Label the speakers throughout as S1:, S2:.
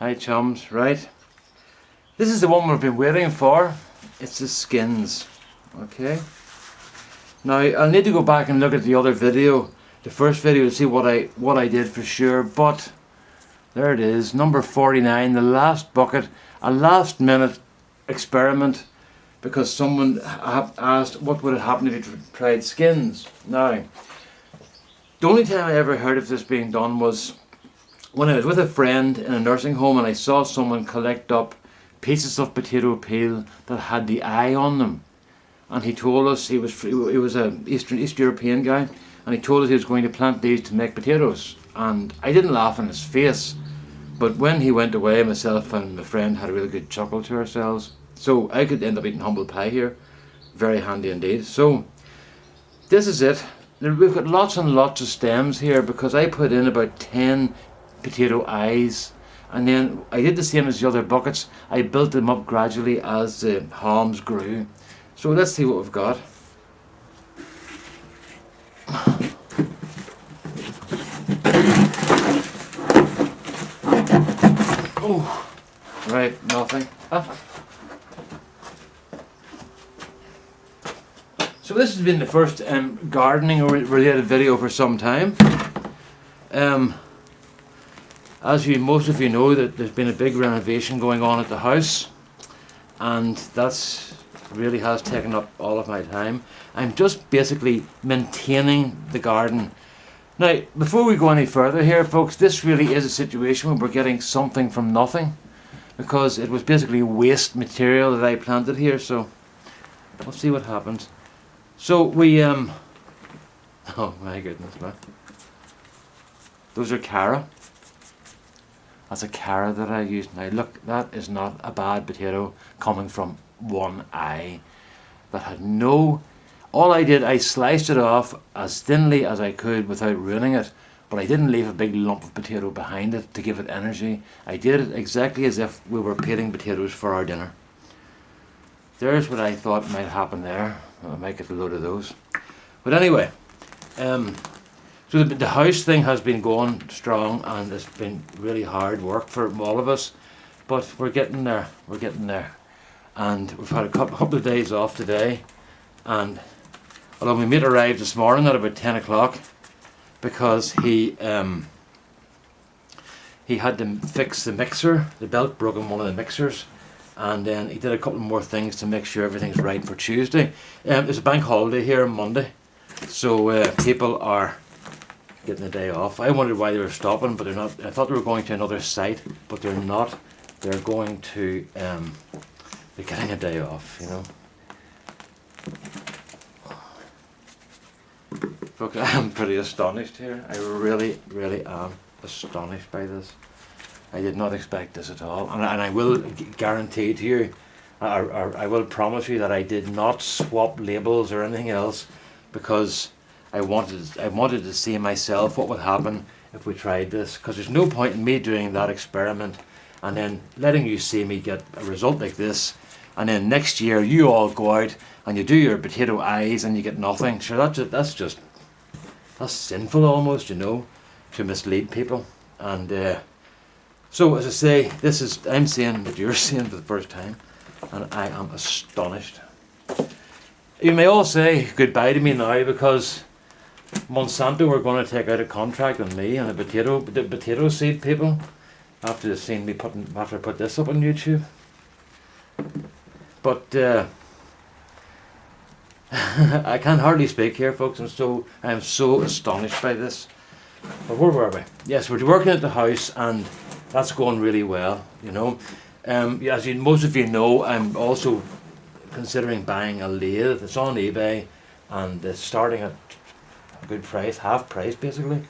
S1: Hi chums, right. This is the one we've been waiting for. It's the skins. Okay. Now I'll need to go back and look at the other video, the first video, to see what I did for sure, but there it is, number 49, the last bucket, a last minute experiment because someone asked what would have happened if you tried skins. Now, the only time I ever heard of this being done was when I was with a friend in a nursing home and I saw someone collect up pieces of potato peel that had the eye on them. And he told us, he was an East European guy, and he told us he was going to plant these to make potatoes. And I didn't laugh in his face, but when he went away, myself and my friend had a really good chuckle to ourselves. So I could end up eating humble pie here. Very handy indeed. So this is it. We've got lots and lots of stems here because I put in about 10 potato eyes, and then I did the same as the other buckets. I built them up gradually as the haulms grew. So let's see what we've got. Oh, right, nothing. So this has been the first gardening related video for some time. As most of you know, that there's been a big renovation going on at the house, and that's really has taken up all of my time. I'm just basically maintaining the garden. Now, before we go any further here, folks, this really is a situation where we're getting something from nothing, because it was basically waste material that I planted here. So we'll see what happens. So we oh my goodness, man, those are Cara. That's a Cara that I used. Now look, that is not a bad potato coming from one eye that had no. All I did, I sliced it off as thinly as I could without ruining it, but I didn't leave a big lump of potato behind it to give it energy. I did it exactly as if we were peeling potatoes for our dinner. There's what I thought might happen there. I might get a load of those. But anyway, so the house thing has been going strong, and it's been really hard work for all of us, but we're getting there. We're getting there. And we've had a couple of days off today, and although my mate arrived this morning at about 10 o'clock because he had to fix the mixer. The belt broke in one of the mixers, and then he did a couple more things to make sure everything's right for Tuesday. There's a bank holiday here on Monday, so people are getting a day off. I wondered why they were stopping, but they're not. I thought they were going to another site, but they're not. They're going to they're getting a day off, you know. Look, I'm pretty astonished here. I really, really am astonished by this. I did not expect this at all, and I will guarantee to you, or I will promise you that I did not swap labels or anything else, because I wanted to see myself what would happen if we tried this. Because there's no point in me doing that experiment and then letting you see me get a result like this, and then next year you all go out and you do your potato eyes and you get nothing. Sure, that's sinful almost, you know, to mislead people. And so as I say, I'm seeing what you're seeing for the first time, and I am astonished. You may all say goodbye to me now, because Monsanto are going to take out a contract on me and the potato seed people after they've seen me after I put this up on YouTube. But I can hardly speak here, folks. I'm so astonished by this. But where were we? Yes, we're working at the house, and that's going really well, you know. As most of you know, I'm also considering buying a lathe. It's on eBay, and it's starting at a good price, half price basically.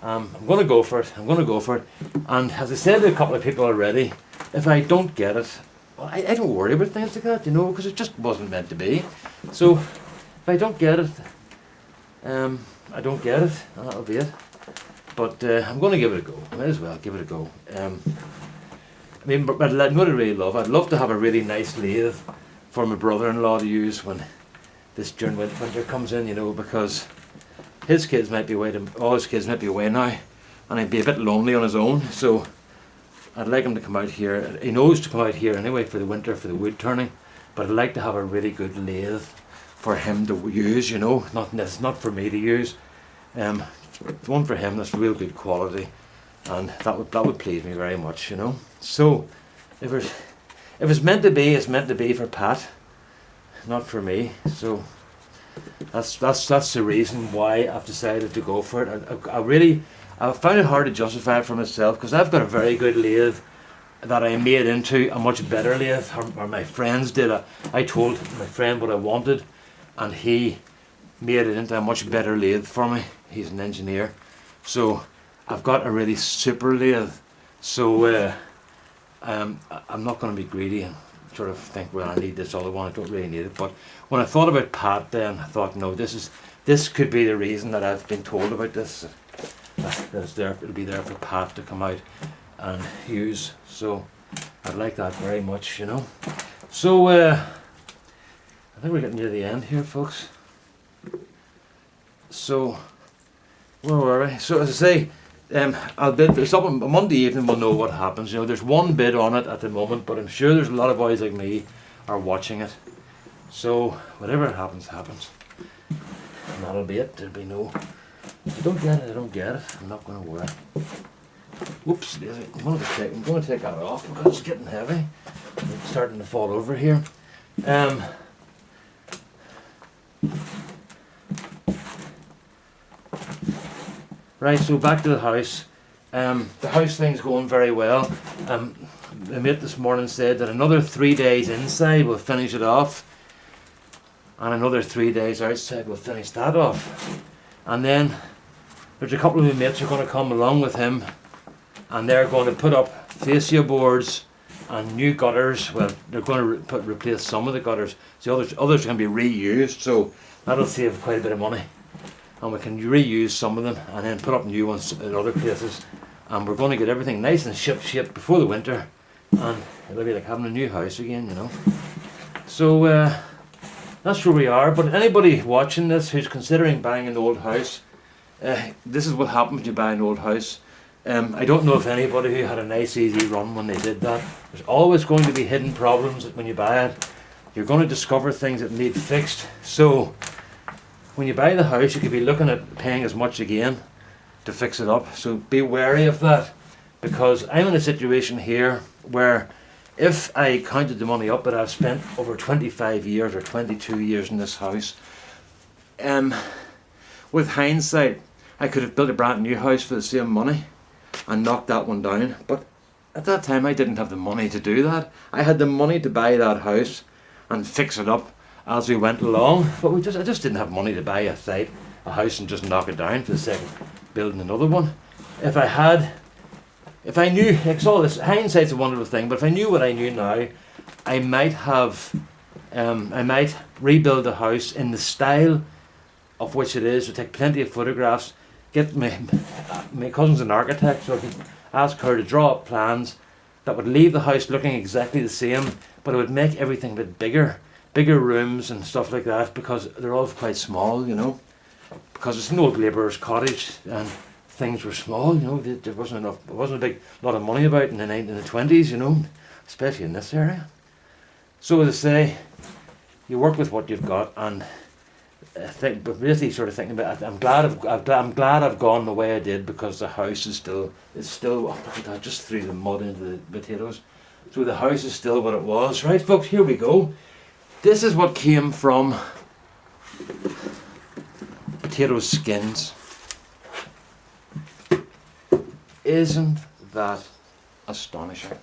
S1: I'm going to go for it. And as I said to a couple of people already, if I don't get it, well, I don't worry about things like that, you know, because it just wasn't meant to be. So if I don't get it, I don't get it, and that'll be it. But I'm going to give it a go. I might as well give it a go. I mean, but I'm going to really I'd love to have a really nice lathe for my brother-in-law to use when this during winter comes in, you know, because all his kids might be away now, and he'd be a bit lonely on his own. So I'd like him to come out here. He knows to come out here anyway for the winter for the wood turning, but I'd like to have a really good lathe for him to use, you know, not for me to use. One for him that's real good quality, and that would please me very much, you know. So if it's meant to be, it's meant to be for Pat, not for me. So that's the reason why I've decided to go for it. I found it hard to justify it for myself because I've got a very good lathe that I made into a much better lathe, or my friends did. I told my friend what I wanted, and he made it into a much better lathe for me. He's an engineer, so I've got a really super lathe. So I'm not going to be greedy and sort of think, well, I need this other one. I don't really need it. But when I thought about Pat, then I thought, no, this could be the reason that I've been told about this. That it's there. It'll be there for Pat to come out and use. So I'd like that very much, you know. So I think we're getting near the end here, folks. So where were we? So as I say, I'll bid. It's up on Monday evening. We'll know what happens. You know, there's one bid on it at the moment, but I'm sure there's a lot of boys like me are watching it. So whatever happens, happens, and that'll be it. There'll be no. If I don't get it, I don't get it. I'm not going to worry. Whoops, I'm going to take that off because it's getting heavy. It's starting to fall over here. Right, so back to the house. The house thing's going very well. The mate this morning said that another 3 days inside we'll finish it off, and another 3 days outside we'll finish that off. And then there's a couple of my mates who are going to come along with him, and they're going to put up fascia boards and new gutters. Well, they're going to replace some of the gutters. The others can be reused, so that'll save quite a bit of money. And we can reuse some of them and then put up new ones in other places. And we're going to get everything nice and ship before the winter, and it'll be like having a new house again, you know. So that's where we are. But anybody watching this who's considering buying an old house, this is what happens when you buy an old house. I don't know if anybody who had a nice easy run when they did that. There's always going to be hidden problems when you buy it. You're going to discover things that need fixed. So when you buy the house, you could be looking at paying as much again to fix it up. So be wary of that, because I'm in a situation here where if I counted the money up that I've spent over 25 years or 22 years in this house, with hindsight, I could have built a brand new house for the same money and knocked that one down. But at that time, I didn't have the money to do that. I had the money to buy that house and fix it up as we went along, but I just didn't have money to buy a house and just knock it down for the sake of building another one. If I knew, like, all this, hindsight's a wonderful thing, but if I knew what I knew now, I might rebuild the house in the style of which it is. We'll take plenty of photographs, get my cousin's an architect, so I can ask her to draw up plans that would leave the house looking exactly the same, but it would make everything a bit bigger rooms and stuff like that, because they're all quite small, you know, because it's an old labourer's cottage and things were small, you know. There wasn't a big lot of money about in the 20s, you know, especially in this area. So as I say, you work with what you've got, and but really sort of thinking about it, I'm glad I've gone the way I did, because the house is still oh, look at that, just threw the mud into the potatoes. So the house is still what it was. Right, folks, here we go. This is what came from potato skins. Isn't that astonishing?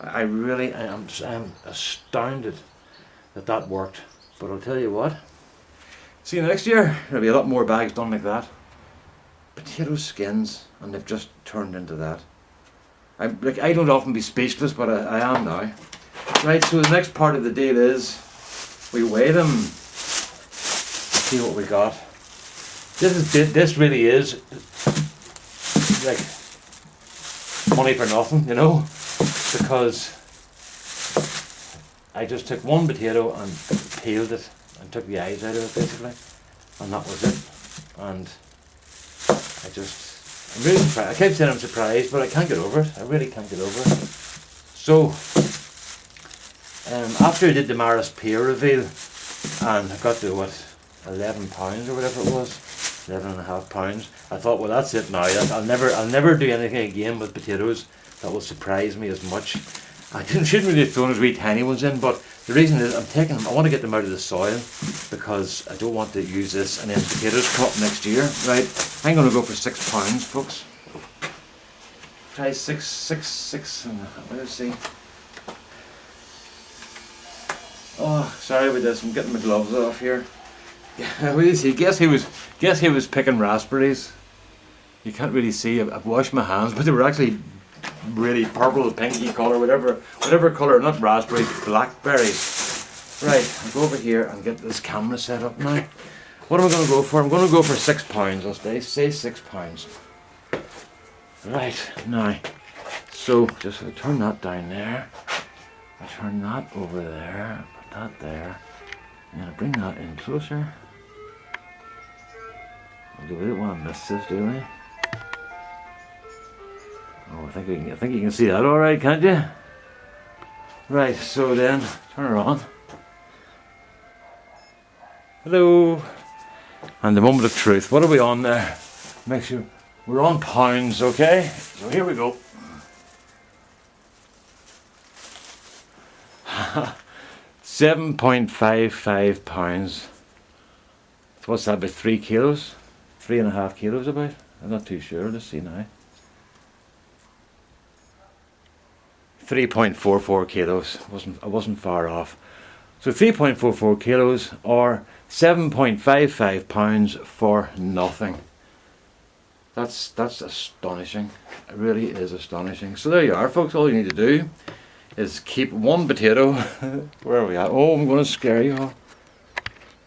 S1: I am astounded that worked. But I'll tell you what, see you next year, there'll be a lot more bags done like that. Potato skins, and they've just turned into that. I don't often be speechless, but I am now. Right, so the next part of the deal is we weigh them, see what we got. This really is like money for nothing, you know, because I just took one potato and peeled it and took the eyes out of it basically, and that was it. And I just I'm really surprised. I keep saying I'm surprised, but I can't get over it. I really can't get over it. So, after I did the Maris peer reveal, and I got to what, £11 or whatever it was, £11.5. I thought, well, that's it now. I'll never do anything again with potatoes that will surprise me as much. I shouldn't really have thrown those wee tiny ones in, but the reason is I want to get them out of the soil because I don't want to use this and then potatoes crop next year. Right, I'm going to go for £6, folks. Try six, and let's see. Oh, sorry about this. I'm getting my gloves off here. Yeah, what do you see? Guess he was picking raspberries. You can't really see. I've washed my hands, but they were actually really purple, pinky colour, whatever colour, not raspberries, blackberries. Right, I'll go over here and get this camera set up now. What am I going to go for? I'm going to go for £6. I'll say £6. Right, now, so just turn that down there. I turn that over there, put that there, and I bring that in closer. We don't want to miss this, do we? Oh, I think you can see that all right, can't you? Right, so then turn her on. Hello. And the moment of truth. What are we on there? Make sure we're on pounds, okay? So here we go. £7.55. What's that, about 3 kilos? 3.5 kilos about? I'm not too sure. Let's see now. 3.44 kilos. I wasn't far off. So 3.44 kilos or £7.55 for nothing. That's astonishing. It really is astonishing. So there you are, folks. All you need to do is keep one potato. Where are we at? Oh, I'm going to scare you all.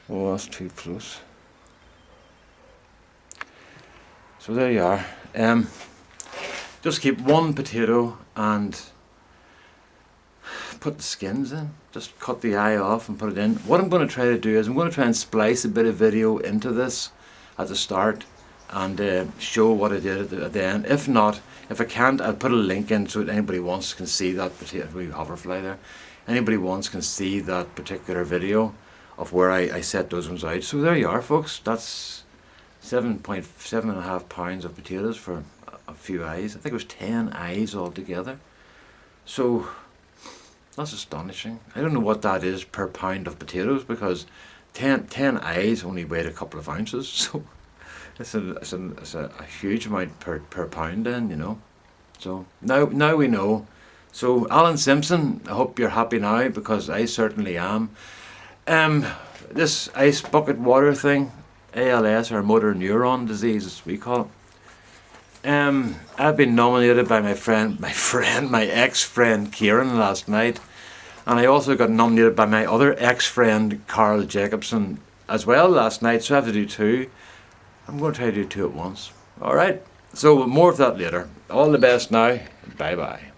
S1: Oh, that's too close. So there you are. Just keep one potato and put the skins in. Just cut the eye off and put it in. What I'm going to try to do is I'm going to try and splice a bit of video into this at the start and show what I did at the end. If not, if I can't, I'll put a link in so that anybody wants can see that potato. We hoverfly there. Anybody wants can see that particular video of where I set those ones out. So there you are, folks. That's £7.5 of potatoes for a few eyes. I think it was 10 eyes altogether. So that's astonishing. I don't know what that is per pound of potatoes because 10 eyes only weighed a couple of ounces. So it's a huge amount per pound then, you know. So now we know. So Alan Simpson, I hope you're happy now because I certainly am. This ice bucket water thing, ALS or motor neuron disease as we call it. I've been nominated by my ex-friend Kieran last night, and I also got nominated by my other ex-friend Carl Jacobson as well last night, so I have to do 2. I'm going to try to do 2 at once. Alright, so more of that later. All the best now. Bye bye.